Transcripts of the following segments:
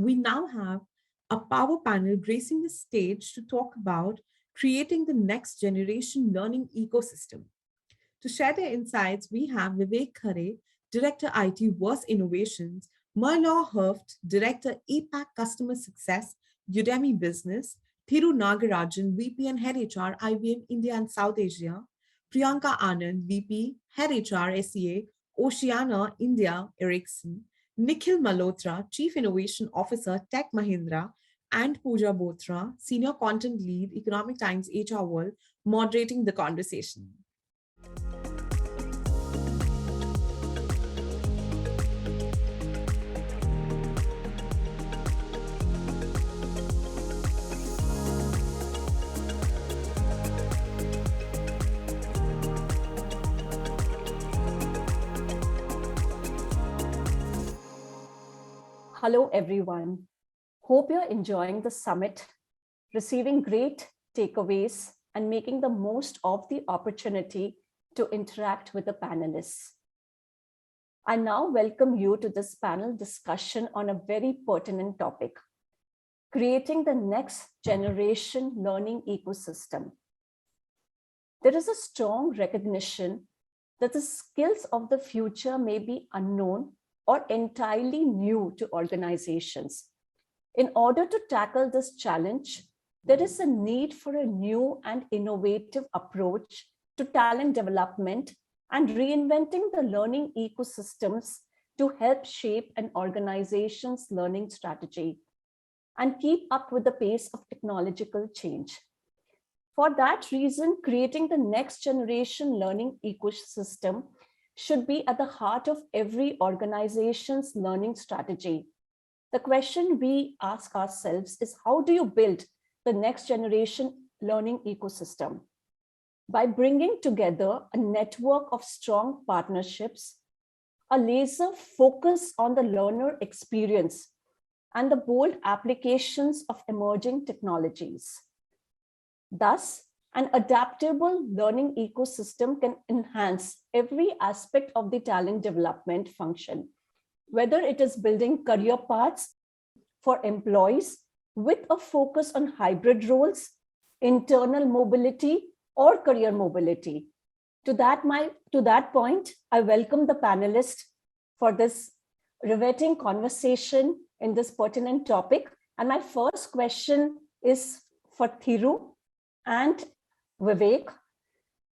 we now have a power panel gracing the stage to talk about creating the next generation learning ecosystem. To share their insights, we have Vivek Khare, Director IT Was Innovations, Marlon Herft, Director APAC Customer Success, Udemy Business, Thiru Nagarajan, VP and Head HR, IBM India and South Asia, Priyanka Anand, VP, Head HR, SEA, Oceania, India, Ericsson, Nikhil Malhotra, Chief Innovation Officer, Tech Mahindra, and Pooja Bothra, Senior Content Lead, Economic Times HR World, moderating the conversation. Hello, everyone. Hope you're enjoying the summit, receiving great takeaways, and making the most of the opportunity to interact with the panelists. I now welcome you to this panel discussion on a very pertinent topic, creating the next generation learning ecosystem. There is a strong recognition that the skills of the future may be unknown or entirely new to organizations. In order to tackle this challenge, there is a need for a new and innovative approach to talent development and reinventing the learning ecosystems to help shape an organization's learning strategy and keep up with the pace of technological change. For that reason, creating the next generation learning ecosystem should be at the heart of every organization's learning strategy. The question we ask ourselves is, how do you build the next generation learning ecosystem? By bringing together a network of strong partnerships, a laser focus on the learner experience, and the bold applications of emerging technologies. Thus, an adaptable learning ecosystem can enhance every aspect of the talent development function, whether it is building career paths for employees with a focus on hybrid roles, internal mobility, or career mobility. To that point, I welcome the panelists for this riveting conversation in this pertinent topic. And my first question is for Thiru and Vivek.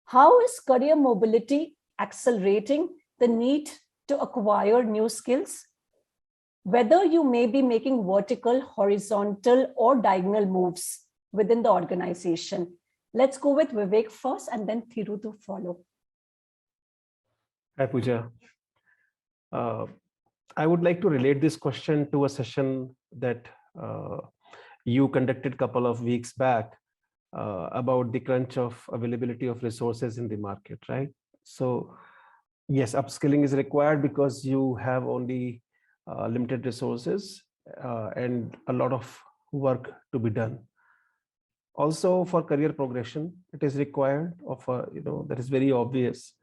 How is career mobility accelerating the need to acquire new skills? Whether you may be making vertical, horizontal, or diagonal moves within the organization. Let's go with Vivek first and then Thiru to follow. Hi, Pooja. I would like to relate this question to a session that you conducted a couple of weeks back about the crunch of availability of resources in the market, right? So yes, upskilling is required because you have only limited resources and a lot of work to be done. Also for career progression, it is required of that is very obvious.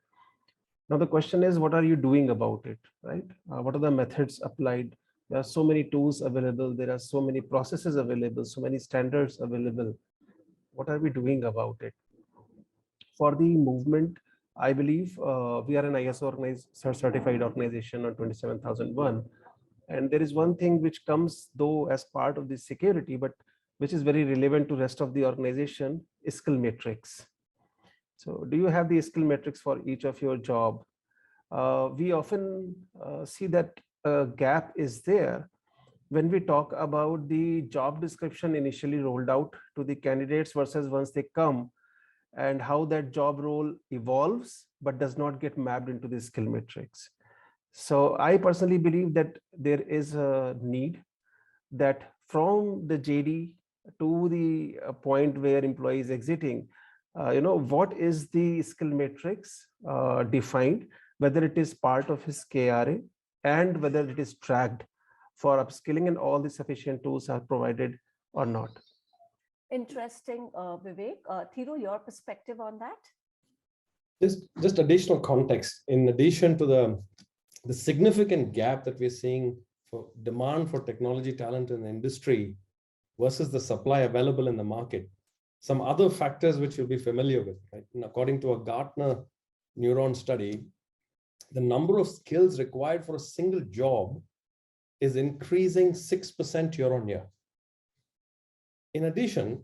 Now the question is, what are you doing about it, right? What are the methods applied? There are so many tools available. There are so many processes available, so many standards available. What are we doing about it? For the movement, I believe we are an ISO certified organization on 27001. And there is one thing which comes though as part of the security, but which is very relevant to rest of the organization, is skill matrix. So do you have the skill matrix for each of your job? We often see that a gap is there when we talk about the job description initially rolled out to the candidates versus once they come, and how that job role evolves but does not get mapped into the skill matrix. So I personally believe that there is a need that from the JD to the point where employee is exiting, what is the skill matrix defined, whether it is part of his KRA and whether it is tracked for upskilling and all the sufficient tools are provided or not. Interesting, Vivek. Thiru, your perspective on that? Just additional context. In addition to the significant gap that we're seeing for demand for technology talent in the industry versus the supply available in the market, some other factors which you'll be familiar with, right? And according to a Gartner neuron study, the number of skills required for a single job is increasing 6% year on year. In addition,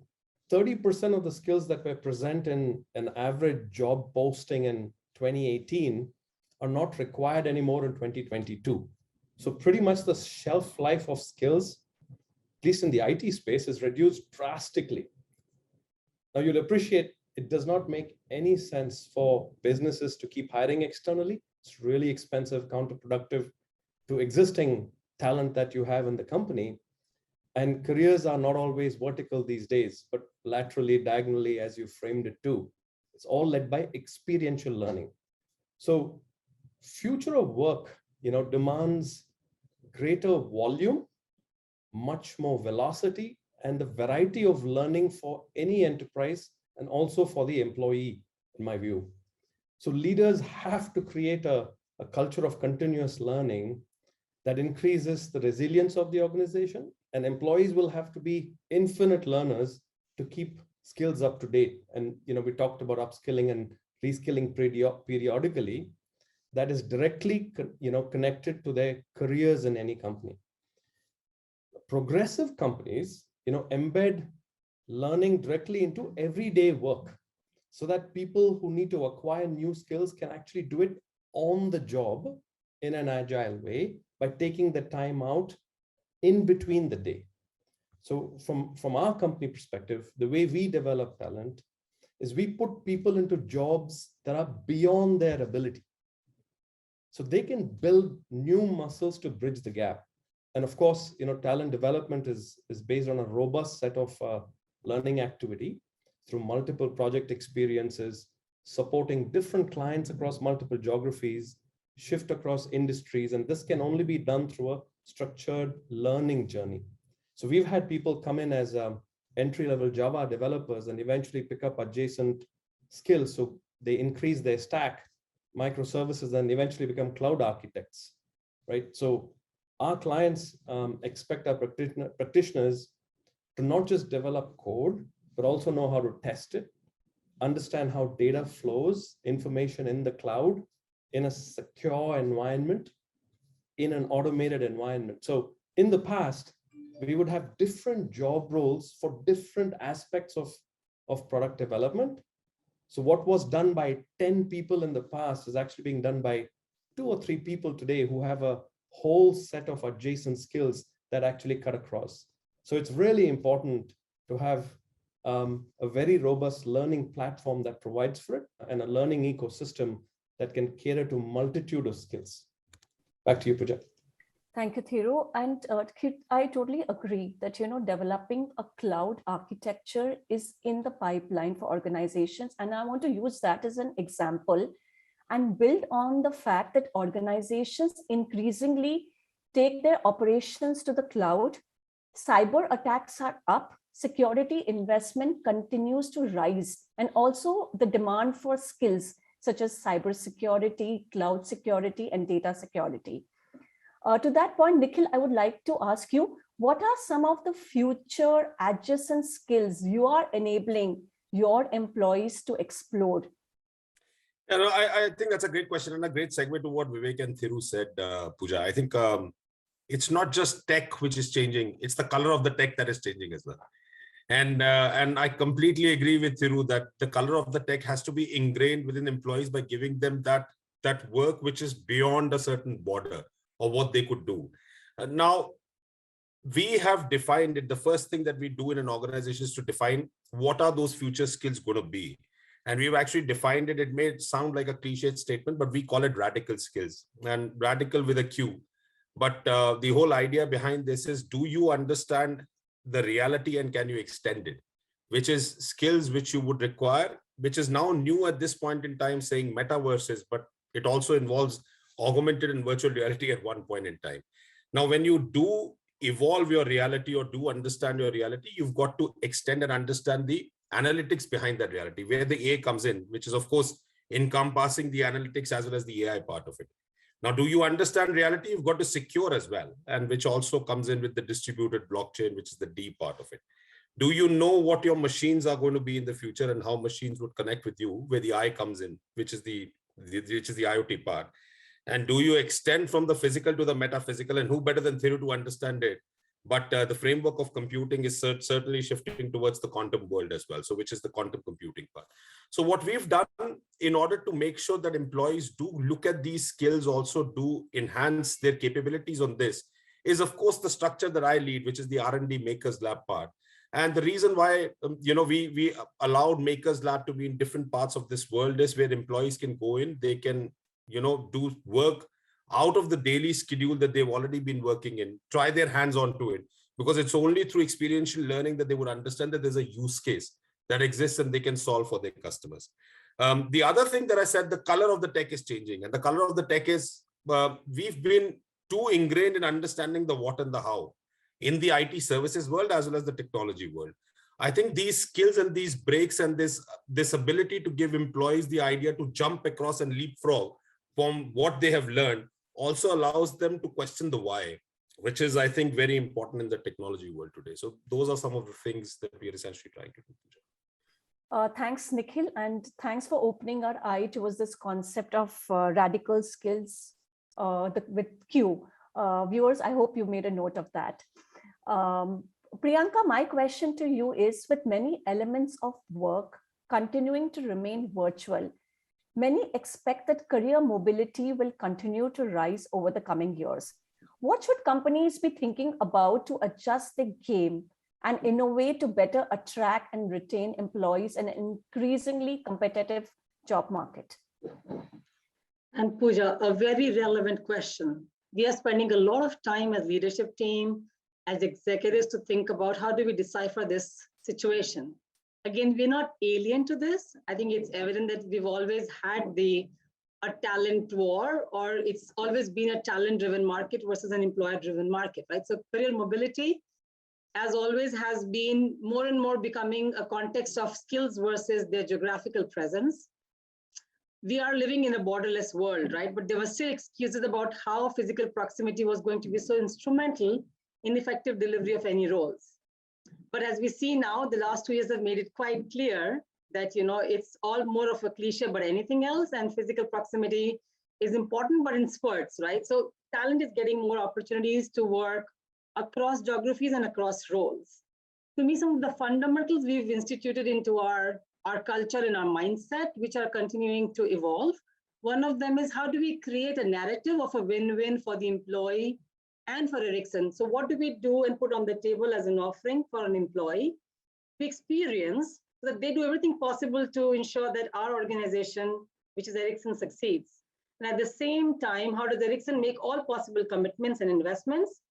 30% of the skills that were present in an average job posting in 2018 are not required anymore in 2022. So pretty much the shelf life of skills, at least in the IT space, is reduced drastically. Now you'll appreciate it does not make any sense for businesses to keep hiring externally. It's really expensive, counterproductive to existing talent that you have in the company. And careers are not always vertical these days, but laterally, diagonally, as you framed it too. It's all led by experiential learning. So future of work, demands greater volume, much more velocity, and the variety of learning for any enterprise and also for the employee, in my view. So leaders have to create a culture of continuous learning that increases the resilience of the organization, and employees will have to be infinite learners to keep skills up to date. And we talked about upskilling and reskilling periodically. That is directly connected to their careers in any company. Progressive companies embed learning directly into everyday work so that people who need to acquire new skills can actually do it on the job in an agile way by taking the time out in between the day. So from our company perspective, the way we develop talent is we put people into jobs that are beyond their ability. So they can build new muscles to bridge the gap. And of course, talent development is based on a robust set of learning activity through multiple project experiences, supporting different clients across multiple geographies, shift across industries. And this can only be done through a structured learning journey. So we've had people come in as entry-level Java developers and eventually pick up adjacent skills. So they increase their stack, microservices, and eventually become cloud architects, right? So our clients expect our practitioners to not just develop code, but also know how to test it, understand how data flows, information in the cloud, in a secure environment, in an automated environment. So in the past, we would have different job roles for different aspects of product development. So what was done by 10 people in the past is actually being done by 2 or 3 people today who have a whole set of adjacent skills that actually cut across. So it's really important to have a very robust learning platform that provides for it and a learning ecosystem that can cater to multitude of skills. Back to you, Pooja. Thank you, Thiru. And I totally agree that, developing a cloud architecture is in the pipeline for organizations. And I want to use that as an example and build on the fact that organizations increasingly take their operations to the cloud. Cyber attacks are up, security investment continues to rise, and also the demand for skills such as cybersecurity, cloud security, and data security. To that point, Nikhil, I would like to ask you, what are some of the future adjacent skills you are enabling your employees to explore? I think that's a great question and a great segue to what Vivek and Thiru said, Pooja. I think it's not just tech which is changing, it's the color of the tech that is changing as well. And I completely agree with Thiru that the color of the tech has to be ingrained within employees by giving them that work which is beyond a certain border or what they could do. Now, we have defined it. The first thing that we do in an organization is to define what are those future skills going to be. And we've actually defined it. It may sound like a cliched statement, but we call it radical skills, and radical with a Q. But the whole idea behind this is, do you understand the reality and can you extend it? Which is skills which you would require, which is now new at this point in time, saying metaverses, but it also involves augmented and virtual reality at one point in time. Now, when you do evolve your reality or do understand your reality, you've got to extend and understand the analytics behind that reality, where the AI comes in, which is, of course, encompassing the analytics as well as the AI part of it. Now, do you understand reality? You've got to secure as well, and which also comes in with the distributed blockchain, which is the D part of it. Do you know what your machines are going to be in the future and how machines would connect with you, where the I comes in, which is the IoT part? And do you extend from the physical to the metaphysical? And who better than Thiru to understand it? But the framework of computing is certainly shifting towards the quantum world as well. So which is the quantum computing part. So what we've done in order to make sure that employees do look at these skills, also do enhance their capabilities on this, is of course the structure that I lead, which is the R&D Makers Lab part. And the reason why we allowed Makers Lab to be in different parts of this world is where employees can go in, they can do work out of the daily schedule that they've already been working in, try their hands onto it, because it's only through experiential learning that they would understand that there's a use case that exists and they can solve for their customers. The other thing that I said, the color of the tech is changing, and the color of the tech is we've been too ingrained in understanding the what and the how in the IT services world as well as the technology world. I think these skills and these breaks and this ability to give employees the idea to jump across and leapfrog from what they have learned also allows them to question the why, which is, I think, very important in the technology world today. So those are some of the things that we are essentially trying to do. Thanks, Nikhil, and thanks for opening our eye towards this concept of radical skills with Q. Viewers, I hope you made a note of that. Priyanka, my question to you is, with many elements of work continuing to remain virtual, many expect that career mobility will continue to rise over the coming years. What should companies be thinking about to adjust the game and innovate to better attract and retain employees in an increasingly competitive job market? And Pooja, a very relevant question. We are spending a lot of time as leadership team, as executives, to think about how do we decipher this situation. Again, we're not alien to this. I think it's evident that we've always had a talent war, or it's always been a talent-driven market versus an employer-driven market, right? So career mobility, as always, has been more and more becoming a context of skills versus their geographical presence. We are living in a borderless world, right? But there were still excuses about how physical proximity was going to be so instrumental in effective delivery of any roles. But as we see now, the last 2 years have made it quite clear that, it's all more of a cliche but anything else, and physical proximity is important, but in spurts, right? So talent is getting more opportunities to work across geographies and across roles. To me, some of the fundamentals we've instituted into our culture and our mindset, which are continuing to evolve. One of them is, how do we create a narrative of a win-win for the employee and for Ericsson? So what do we do and put on the table as an offering for an employee to experience, so that they do everything possible to ensure that our organization, which is Ericsson, succeeds? And at the same time, how does Ericsson make all possible commitments and investments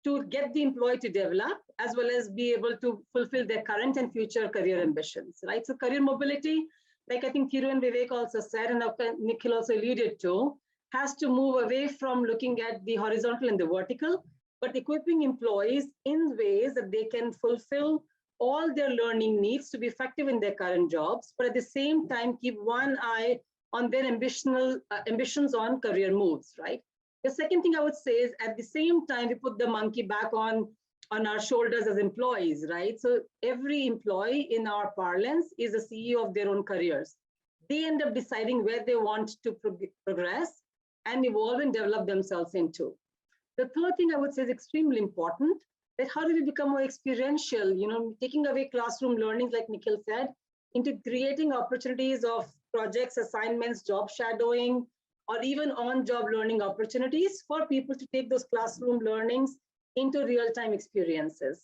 to get the employee to develop, as well as be able to fulfill their current and future career ambitions, right? So career mobility, like I think Thiru and Vivek also said, and Nikhil also alluded to, has to move away from looking at the horizontal and the vertical, but equipping employees in ways that they can fulfill all their learning needs to be effective in their current jobs, but at the same time, keep one eye on their ambitions on career moves, right? The second thing I would say is, at the same time, we put the monkey back on our shoulders as employees, right? So every employee in our parlance is a CEO of their own careers. They end up deciding where they want to progress and evolve and develop themselves into. The third thing I would say is extremely important, that how do we become more experiential, taking away classroom learnings, like Nikhil said, into creating opportunities of projects, assignments, job shadowing, or even on-job learning opportunities for people to take those classroom learnings into real-time experiences.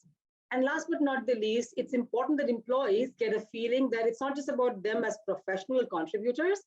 And last but not the least, it's important that employees get a feeling that it's not just about them as professional contributors,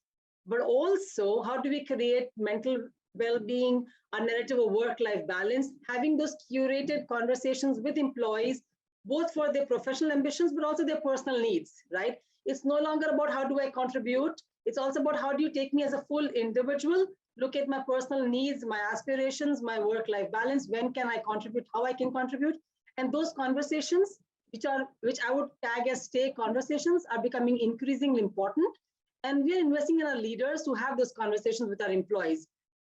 but also how do we create mental well-being, a narrative of work-life balance, having those curated conversations with employees, both for their professional ambitions, but also their personal needs, right? It's no longer about how do I contribute. It's also about how do you take me as a full individual, look at my personal needs, my aspirations, my work-life balance, when can I contribute, how I can contribute. And those conversations, which I would tag as stay conversations, are becoming increasingly important. And we are investing in our leaders to have those conversations with our employees.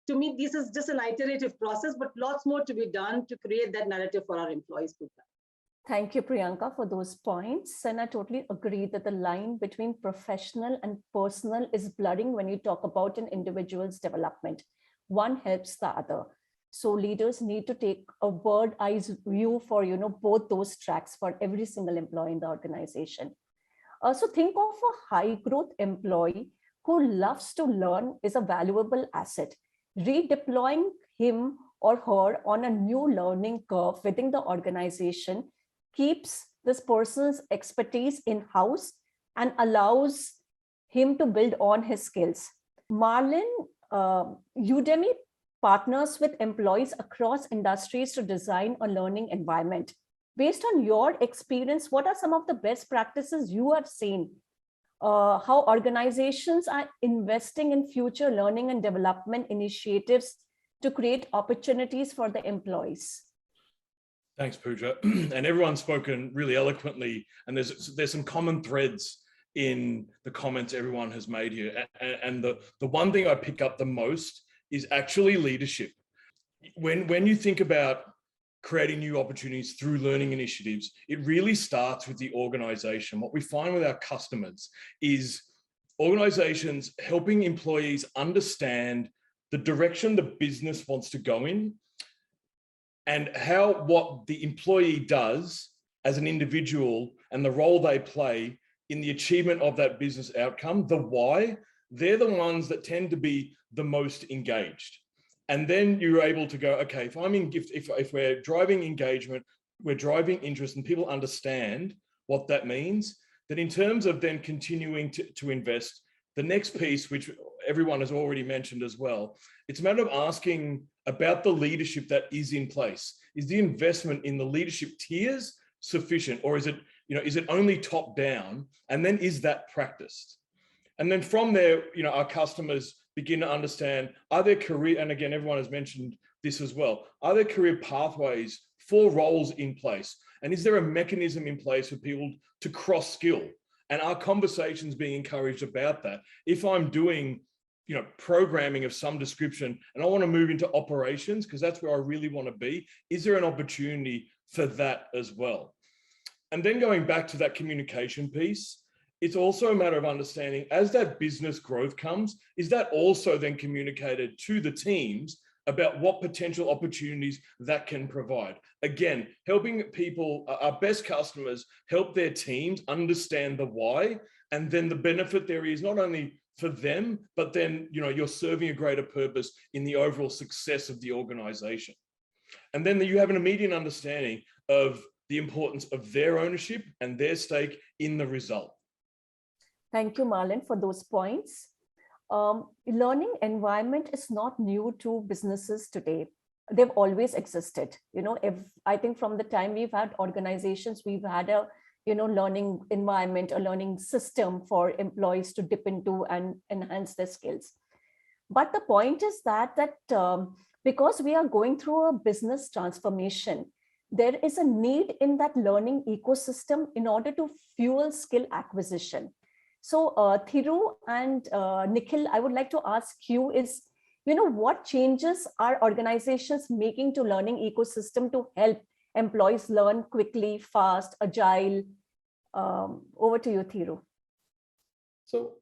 to me, this is just an iterative process, but lots more to be done to create that narrative for our employees. Thank you, Priyanka, for those points. And I totally agree that the line between professional and personal is blurring when you talk about an individual's development. One helps the other. So leaders need to take a bird-eye view for both those tracks for every single employee in the organization. So think of a high-growth employee who loves to learn is a valuable asset. Redeploying him or her on a new learning curve within the organization keeps this person's expertise in-house and allows him to build on his skills. Marlon, Udemy partners with employees across industries to design a learning environment. Based on your experience, what are some of the best practices you have seen? How organizations are investing in future learning and development initiatives to create opportunities for the employees? Thanks, Pooja. And everyone's spoken really eloquently, and there's some common threads in the comments everyone has made here. And the one thing I pick up the most is actually leadership. When you think about creating new opportunities through learning initiatives, it really starts with the organization. What we find with our customers is organizations helping employees understand the direction the business wants to go in, and what the employee does as an individual and the role they play in the achievement of that business outcome, the why, they're the ones that tend to be the most engaged. And then you're able to go, okay, if we're driving engagement, we're driving interest, and people understand what that means, then in terms of then continuing to invest, the next piece, which everyone has already mentioned as well, it's a matter of asking about the leadership that is in place. Is the investment in the leadership tiers sufficient, or is it only top down? And then is that practiced? And then from there, our customers begin to understand, are there career, and again, everyone has mentioned this as well, are there career pathways for roles in place? And is there a mechanism in place for people to cross skill? And are conversations being encouraged about that? If I'm doing, programming of some description and I want to move into operations because that's where I really want to be, is there an opportunity for that as well? And then going back to that communication piece, it's also a matter of understanding as that business growth comes, is that also then communicated to the teams about what potential opportunities that can provide? Again, helping people, our best customers, help their teams understand the why, and then the benefit there is not only for them, but then you're serving a greater purpose in the overall success of the organization. And then you have an immediate understanding of the importance of their ownership and their stake in the result. Thank you, Marlon, for those points. Learning environment is not new to businesses today. They've always existed. I think from the time we've had organizations, we've had a learning environment, a learning system for employees to dip into and enhance their skills. But the point is that because we are going through a business transformation, there is a need in that learning ecosystem in order to fuel skill acquisition. So Thiru and Nikhil, I would like to ask you is, what changes are organizations making to learning ecosystem to help employees learn quickly, fast, agile? Over to you, Thiru. So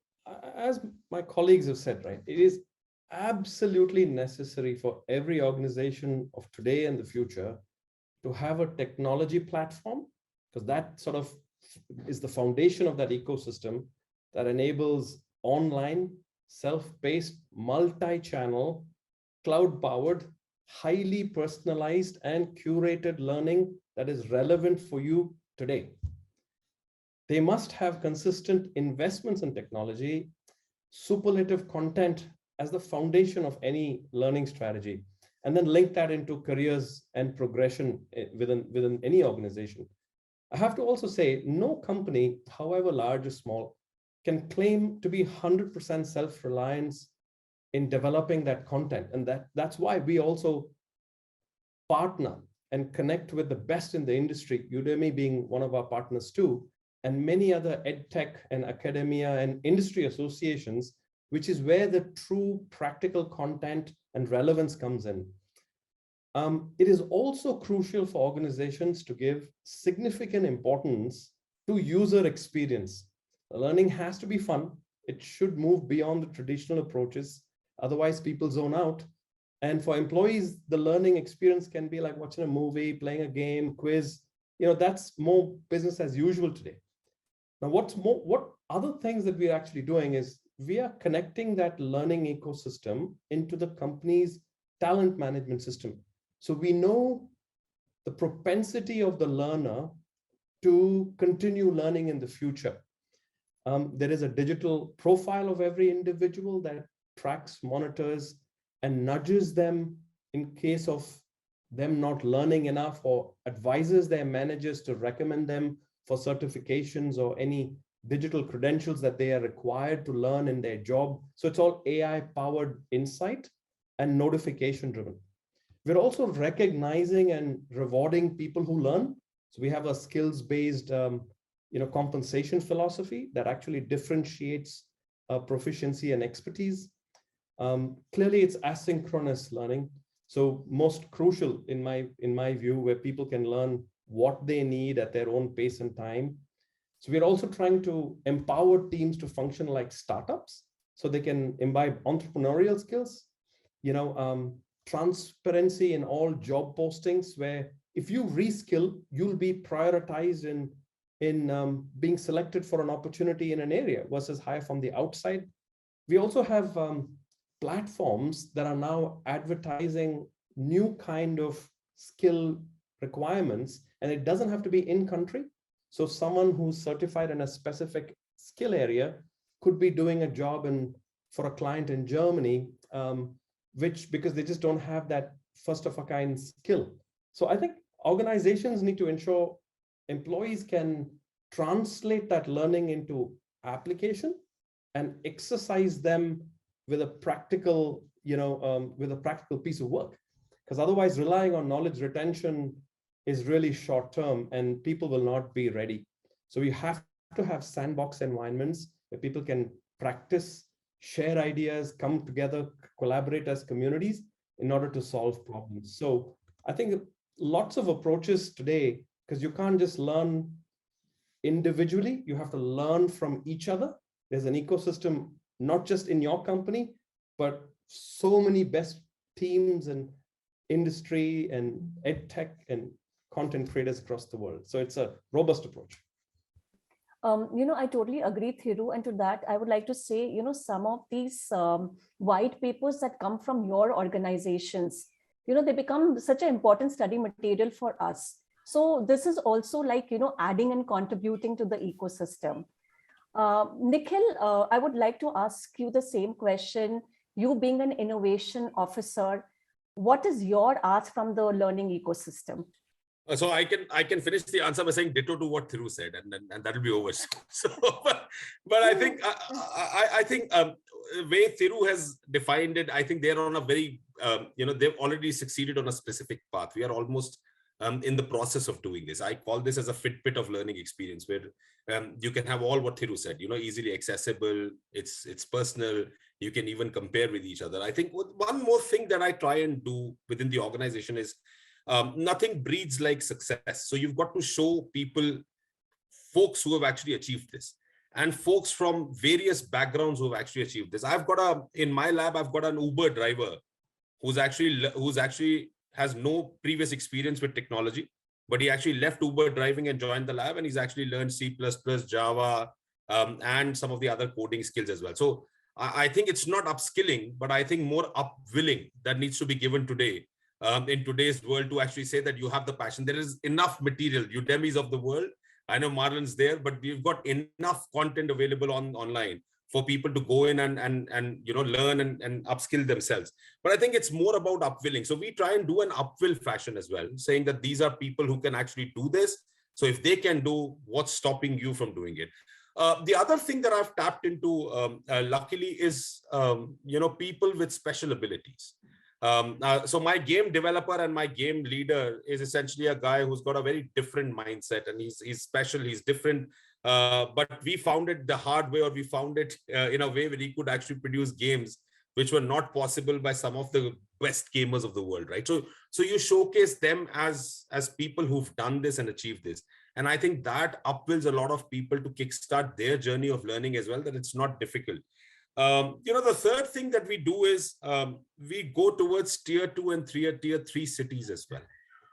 as my colleagues have said, right, it is absolutely necessary for every organization of today and the future to have a technology platform, because that sort of is the foundation of that ecosystem that enables online, self-paced, multi-channel, cloud-powered, highly personalized and curated learning that is relevant for you today. They must have consistent investments in technology, superlative content as the foundation of any learning strategy, and then link that into careers and progression within any organization. I have to also say, no company, however large or small, can claim to be 100% self-reliance in developing that content. And that's why we also partner and connect with the best in the industry, Udemy being one of our partners too, and many other edtech and academia and industry associations, which is where the true practical content and relevance comes in. It is also crucial for organizations to give significant importance to user experience. Learning has to be fun. It should move beyond the traditional approaches. Otherwise, people zone out. And for employees, the learning experience can be like watching a movie, playing a game, quiz. That's more business as usual today. Now, what other things that we're actually doing is we are connecting that learning ecosystem into the company's talent management system. So we know the propensity of the learner to continue learning in the future. There is a digital profile of every individual that tracks, monitors, and nudges them in case of them not learning enough, or advises their managers to recommend them for certifications or any digital credentials that they are required to learn in their job. So it's all AI-powered insight and notification-driven. We're also recognizing and rewarding people who learn. So we have a skills-based compensation philosophy that actually differentiates proficiency and expertise. Clearly, it's asynchronous learning. So most crucial in my view, where people can learn what they need at their own pace and time. So we're also trying to empower teams to function like startups, so they can imbibe entrepreneurial skills, transparency in all job postings, where if you reskill, you'll be prioritized in being selected for an opportunity in an area versus hire from the outside. We also have platforms that are now advertising new kind of skill requirements, and it doesn't have to be in country. So someone who's certified in a specific skill area could be doing a job for a client in Germany, because they just don't have that first of a kind skill. So I think organizations need to ensure employees can translate that learning into application and exercise them with a practical, piece of work. Because otherwise, relying on knowledge retention is really short term, and people will not be ready. So we have to have sandbox environments where people can practice, share ideas, come together, collaborate as communities in order to solve problems. So I think lots of approaches today, because you can't just learn individually, you have to learn from each other. There's an ecosystem, not just in your company, but so many best teams and industry and ed tech and content creators across the world. So it's a robust approach. I totally agree, Thiru. And to that, I would like to say, some of these white papers that come from your organizations, they become such an important study material for us. So this is also like, adding and contributing to the ecosystem. Nikhil, I would like to ask you the same question. You being an innovation officer, what is your ask from the learning ecosystem? So I can finish the answer by saying ditto to what Thiru said, and that'll be over. So, but I think way Thiru has defined it, I think they're on a very they've already succeeded on a specific path. We are almost in the process of doing this. I call this as a Fitbit of learning experience, where you can have all what Thiru said, easily accessible. It's personal. You can even compare with each other. I think one more thing that I try and do within the organization is nothing breeds like success. So you've got to show people, folks who have actually achieved this, and folks from various backgrounds who have actually achieved this. In my lab, I've got an Uber driver who's actually has no previous experience with technology, but he actually left Uber driving and joined the lab, and he's actually learned C++, Java, and some of the other coding skills as well. So I think it's not upskilling, but I think more upwilling that needs to be given today. In today's world, to actually say that you have the passion. There is enough material, Udemy's of the world. I know Marlon's there, but we've got enough content available online for people to go in and learn and upskill themselves. But I think it's more about upwilling. So we try and do an upwill fashion as well, saying that these are people who can actually do this. So if they can do, what's stopping you from doing it? The other thing that I've tapped into, luckily, is people with special abilities. So my game developer and my game leader is essentially a guy who's got a very different mindset, and he's special, he's different. But we found it the hard way, or we found it in a way where he could actually produce games which were not possible by some of the best gamers of the world, right? So you showcase them as people who've done this and achieved this. And I think that upwills a lot of people to kickstart their journey of learning as well, that it's not difficult. The third thing that we do is we go towards tier 2 and tier 3 cities as well,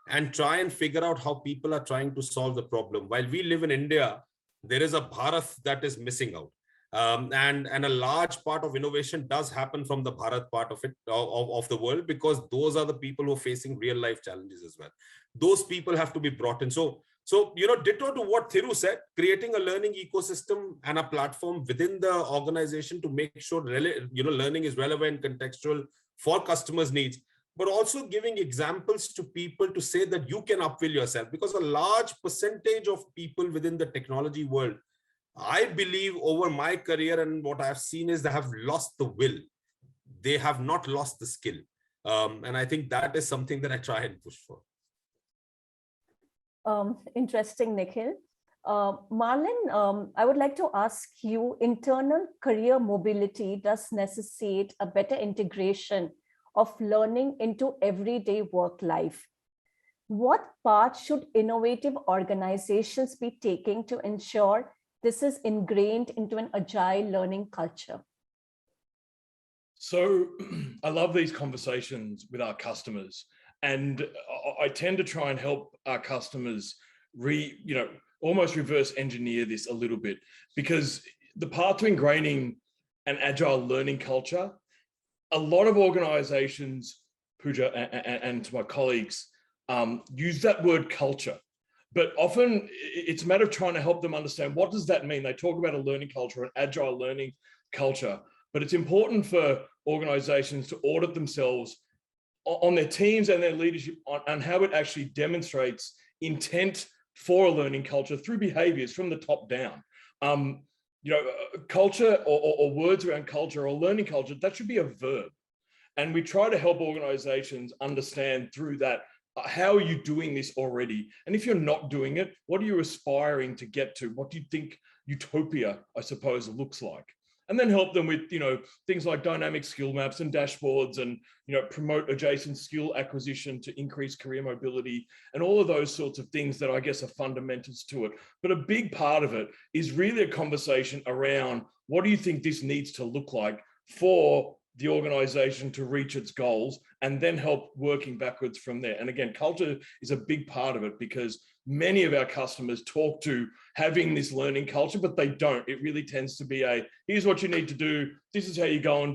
and try and figure out how people are trying to solve the problem. While we live in India, there is a Bharat that is missing out. And a large part of innovation does happen from the Bharat part of it, of the world, because those are the people who are facing real life challenges as well. Those people have to be brought in. So ditto to what Thiru said, creating a learning ecosystem and a platform within the organization to make sure learning is relevant, contextual for customers' needs, but also giving examples to people to say that you can upskill yourself, because a large percentage of people within the technology world, I believe over my career and what I've seen, is they have lost the will. They have not lost the skill. And I think that is something that I try and push for. Interesting, Nikhil. Marlon, I would like to ask you, internal career mobility does necessitate a better integration of learning into everyday work life. What part should innovative organizations be taking to ensure this is ingrained into an agile learning culture? So I love these conversations with our customers, and I tend to try and help our customers almost reverse engineer this a little bit, because the path to ingraining an agile learning culture, a lot of organizations, Pooja and to my colleagues, use that word culture, but often it's a matter of trying to help them understand, what does that mean? They talk about a learning culture, an agile learning culture, but it's important for organizations to audit themselves on their teams and their leadership on how it actually demonstrates intent for a learning culture through behaviors from the top down. Culture or words around culture or learning culture, that should be a verb. And we try to help organizations understand through that, how are you doing this already? And if you're not doing it, what are you aspiring to get to? What do you think utopia, I suppose, looks like? And then help them with, things like dynamic skill maps and dashboards, and, promote adjacent skill acquisition to increase career mobility, and all of those sorts of things that I guess are fundamentals to it. But a big part of it is really a conversation around, what do you think this needs to look like for the organization to reach its goals, and then help working backwards from there. And again, culture is a big part of it, because many of our customers talk to having this learning culture, but they don't. It really tends to be here's what you need to do, this is how you go and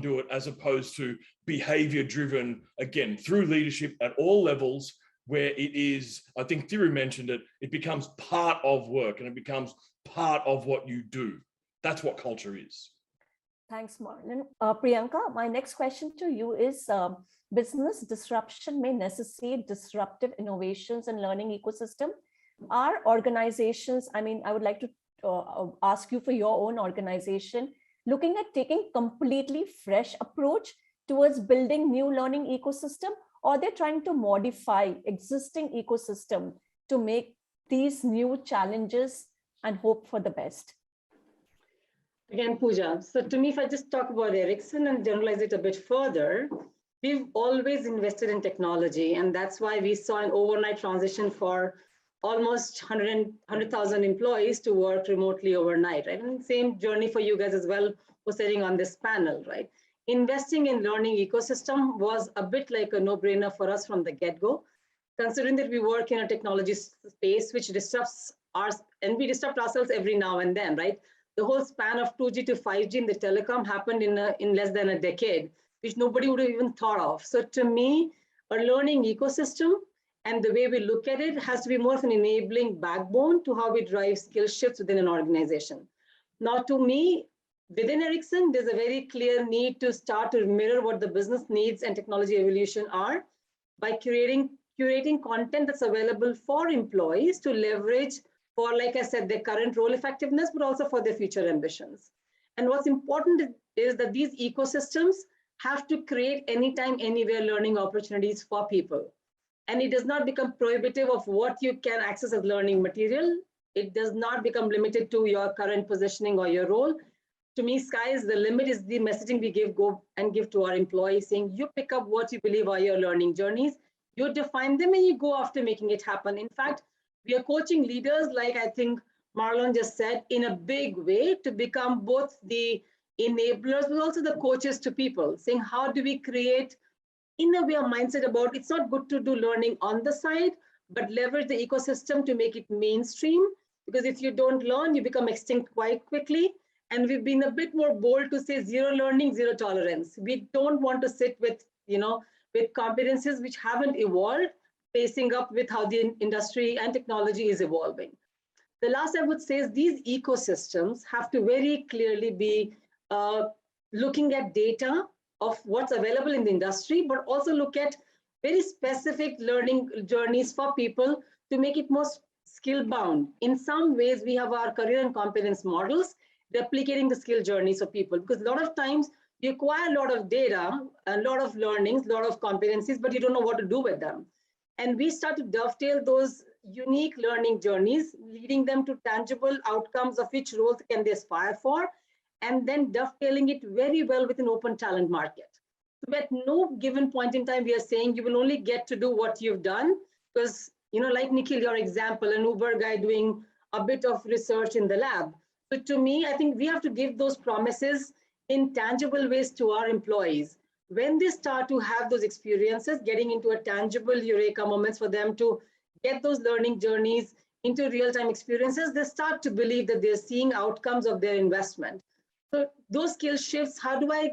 do it, as opposed to behavior driven, again, through leadership at all levels, where it is, I think Thiru mentioned it, it becomes part of work and it becomes part of what you do. That's what culture is. Thanks, Marlon. Priyanka, my next question to you is, business disruption may necessitate disruptive innovations and learning ecosystem. Are organizations, I would like to ask you for your own organization, looking at taking completely fresh approach towards building new learning ecosystem, or they're trying to modify existing ecosystem to make these new challenges and hope for the best? Again, Pooja, so to me, if I just talk about Ericsson and generalize it a bit further, we've always invested in technology, and that's why we saw an overnight transition for almost 100,000 employees to work remotely overnight, right? And same journey for you guys as well, for sitting on this panel, right? Investing in learning ecosystem was a bit like a no-brainer for us from the get-go, considering that we work in a technology space which disrupts and we disrupt ourselves every now and then, right? The whole span of 2G to 5G in the telecom happened in less than a decade, which nobody would have even thought of. So to me, a learning ecosystem and the way we look at it has to be more of an enabling backbone to how we drive skill shifts within an organization. Now, to me, within Ericsson, there's a very clear need to start to mirror what the business needs and technology evolution are by curating content that's available for employees to leverage for, like I said, their current role effectiveness, but also for their future ambitions. And what's important is that these ecosystems have to create anytime, anywhere learning opportunities for people. And it does not become prohibitive of what you can access as learning material. It does not become limited to your current positioning or your role. to me, sky is the limit is the messaging we give to our employees, saying you pick up what you believe are your learning journeys, you define them, and you go after making it happen. In fact, we are coaching leaders, like I think Marlon just said, in a big way to become both the enablers, but also the coaches to people, saying how do we create, in a way, a mindset about it's not good to do learning on the side, but leverage the ecosystem to make it mainstream. Because if you don't learn, you become extinct quite quickly. And we've been a bit more bold to say zero learning, zero tolerance. We don't want to sit with, with competencies which haven't evolved, pacing up with how the industry and technology is evolving. The last I would say is these ecosystems have to very clearly be looking at data of what's available in the industry, but also look at very specific learning journeys for people to make it more skill bound. In some ways, we have our career and competence models replicating the skill journeys of people, because a lot of times you acquire a lot of data, a lot of learnings, a lot of competencies, but you don't know what to do with them. And we start to dovetail those unique learning journeys, leading them to tangible outcomes of which roles can they aspire for, and then dovetailing it very well with an open talent market. So at no given point in time, we are saying you will only get to do what you've done, because, like Nikhil, your example, an Uber guy doing a bit of research in the lab. So to me, I think we have to give those promises in tangible ways to our employees. When they start to have those experiences, getting into a tangible eureka moments for them to get those learning journeys into real-time experiences, they start to believe that they're seeing outcomes of their investment. So those skill shifts, how do I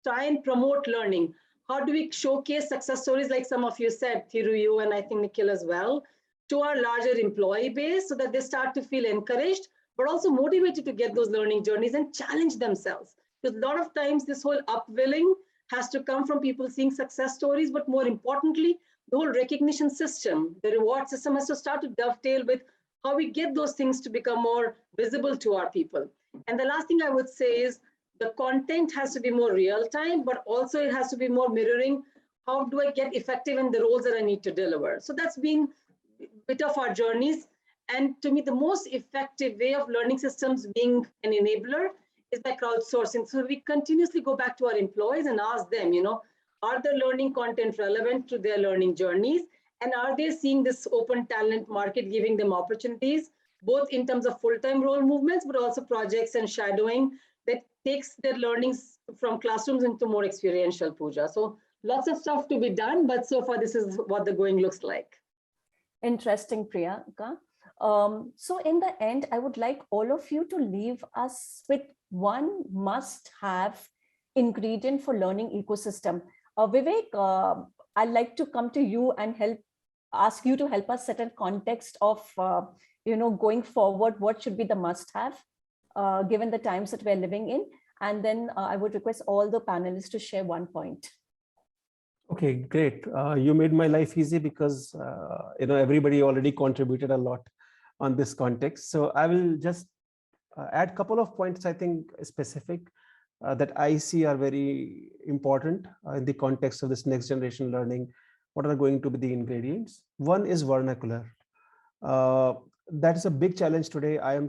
try and promote learning? How do we showcase success stories like some of you said, Thiru, you, and I think Nikhil as well, to our larger employee base so that they start to feel encouraged, but also motivated to get those learning journeys and challenge themselves. Because a lot of times this whole upwilling has to come from people seeing success stories, but more importantly, the whole recognition system, the reward system has to start to dovetail with how we get those things to become more visible to our people. And the last thing I would say is the content has to be more real time, but also it has to be more mirroring how do I get effective in the roles that I need to deliver. So that's been a bit of our journeys. And to me, the most effective way of learning systems being an enabler is by crowdsourcing. So we continuously go back to our employees and ask them, are the learning content relevant to their learning journeys? And are they seeing this open talent market giving them opportunities, both in terms of full-time role movements, but also projects and shadowing that takes their learnings from classrooms into more experiential, Pooja. So lots of stuff to be done, but so far this is what the going looks like. Interesting, Priyanka. So in the end, I would like all of you to leave us with one must-have ingredient for learning ecosystem. Vivek, I'd like to come to you and ask you to help us set a context of, going forward, what should be the must-have, given the times that we're living in. And then I would request all the panelists to share one point. Okay, great. You made my life easy because, everybody already contributed a lot on this context. So I will just add a couple of points, I think, specific that I see are very important in the context of this next generation learning. What are going to be the ingredients? One is vernacular. That is a big challenge today. I'm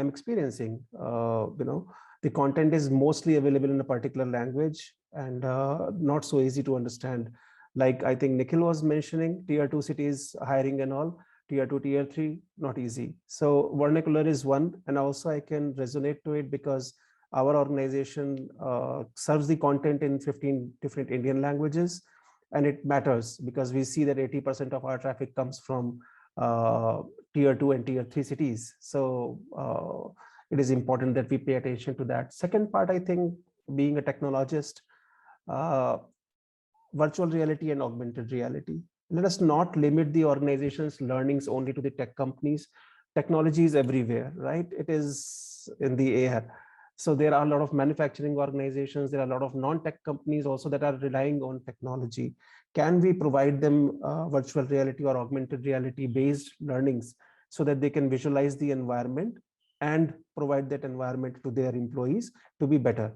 experiencing, the content is mostly available in a particular language and not so easy to understand. Like I think Nikhil was mentioning, tier 2 cities hiring and all, tier 2, tier 3, not easy. So vernacular is one, and also I can resonate to it because our organization serves the content in 15 different Indian languages, and it matters because we see that 80% of our traffic comes from tier 2 and tier 3 cities. So it is important that we pay attention to that. Second part, I think, being a technologist, virtual reality and augmented reality. Let us not limit the organization's learnings only to the tech companies. Technology is everywhere, right? It is in the air. So there are a lot of manufacturing organizations, there are a lot of non-tech companies also that are relying on technology. Can we provide them virtual reality or augmented reality based learnings so that they can visualize the environment and provide that environment to their employees to be better?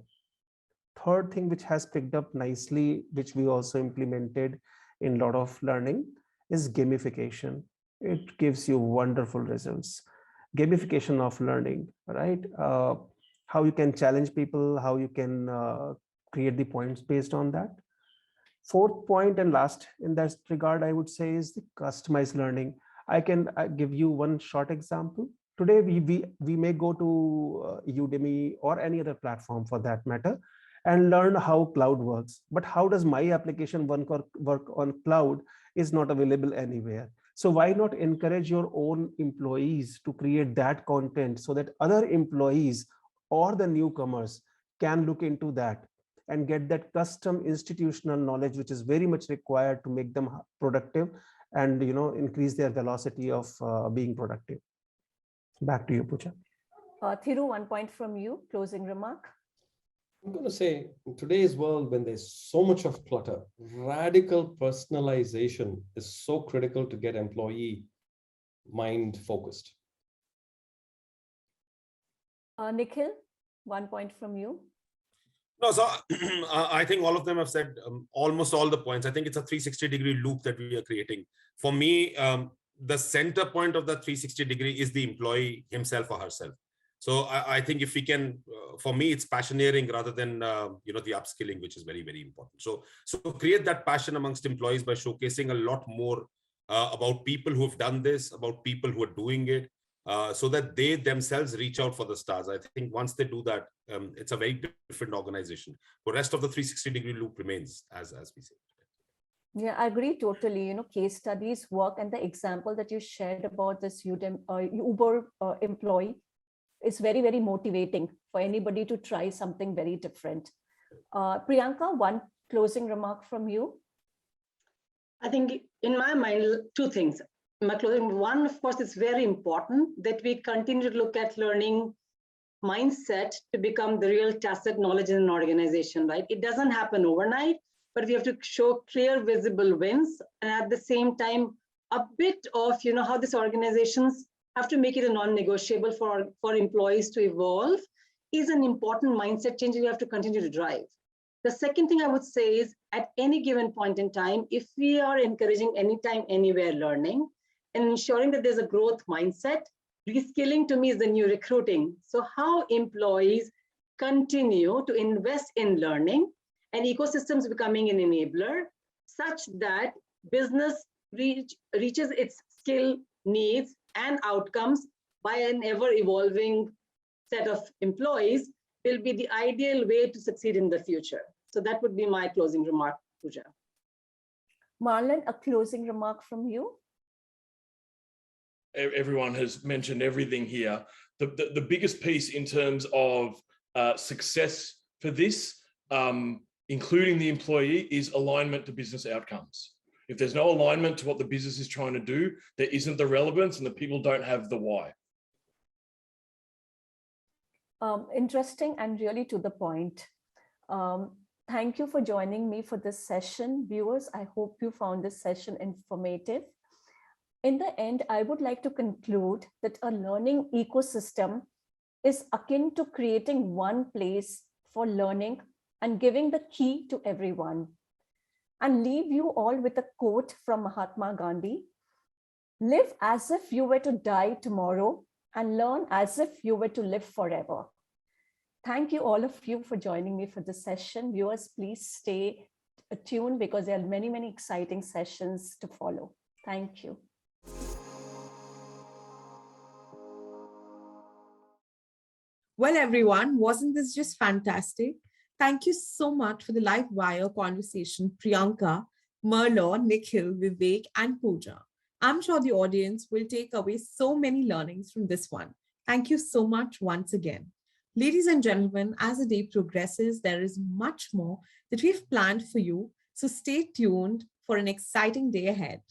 Third thing which has picked up nicely, which we also implemented in a lot of learning, is gamification. It gives you wonderful results. Gamification of learning, right? how you can challenge people, how you can create the points based on that. Fourth point and last in that regard, I would say, is the customized learning. I can give you one short example. Today, we may go to Udemy or any other platform for that matter and learn how cloud works. But how does my application work on cloud is not available anywhere. So why not encourage your own employees to create that content so that other employees or the newcomers can look into that and get that custom institutional knowledge, which is very much required to make them productive and increase their velocity of being productive. Back to you, Pooja. Thiru, 1 point from you, closing remark. I'm going to say, in today's world, when there's so much of clutter, radical personalization is so critical to get employee mind focused. Nikhil, 1 point from you. No, so I think all of them have said almost all the points. I think it's a 360-degree loop that we are creating. For me, the center point of the 360-degree is the employee himself or herself. So I think if we can, for me, it's passioneering rather than the upskilling, which is very, very important. So create that passion amongst employees by showcasing a lot more about people who have done this, about people who are doing it, so that they themselves reach out for the stars. I think once they do that, it's a very different organization. The rest of the 360-degree loop remains, as we say. Yeah, I agree totally. Case studies work, and the example that you shared about this Uber employee is very, very motivating for anybody to try something very different. Priyanka, one closing remark from you. I think in my mind, two things. My closing one, of course, it's very important that we continue to look at learning mindset to become the real tacit knowledge in an organization, right? It doesn't happen overnight, but we have to show clear, visible wins, and at the same time, a bit of how these organizations have to make it a non-negotiable for employees to evolve is an important mindset change we have to continue to drive. The second thing I would say is, at any given point in time, if we are encouraging anytime, anywhere learning and ensuring that there's a growth mindset, reskilling to me is the new recruiting. So how employees continue to invest in learning and ecosystems becoming an enabler such that business reaches its skill needs and outcomes by an ever-evolving set of employees will be the ideal way to succeed in the future. So that would be my closing remark, Pooja. Marlon, a closing remark from you? Everyone has mentioned everything here. The biggest piece in terms of success for this, including the employee, is alignment to business outcomes. If there's no alignment to what the business is trying to do, there isn't the relevance and the people don't have the why. Interesting and really to the point. Thank you for joining me for this session. Viewers, I hope you found this session informative. In the end, I would like to conclude that a learning ecosystem is akin to creating one place for learning and giving the key to everyone. And leave you all with a quote from Mahatma Gandhi: live as if you were to die tomorrow and learn as if you were to live forever. Thank you, all of you, for joining me for this session. Viewers, please stay tuned because there are many, many exciting sessions to follow. Thank you. Well, everyone, wasn't this just fantastic? Thank you so much for the live wire conversation, Priyanka, Marlon, Nikhil, Vivek, and Pooja. I'm sure the audience will take away so many learnings from this one. Thank you so much once again. Ladies and gentlemen, as the day progresses, there is much more that we've planned for you. So stay tuned for an exciting day ahead.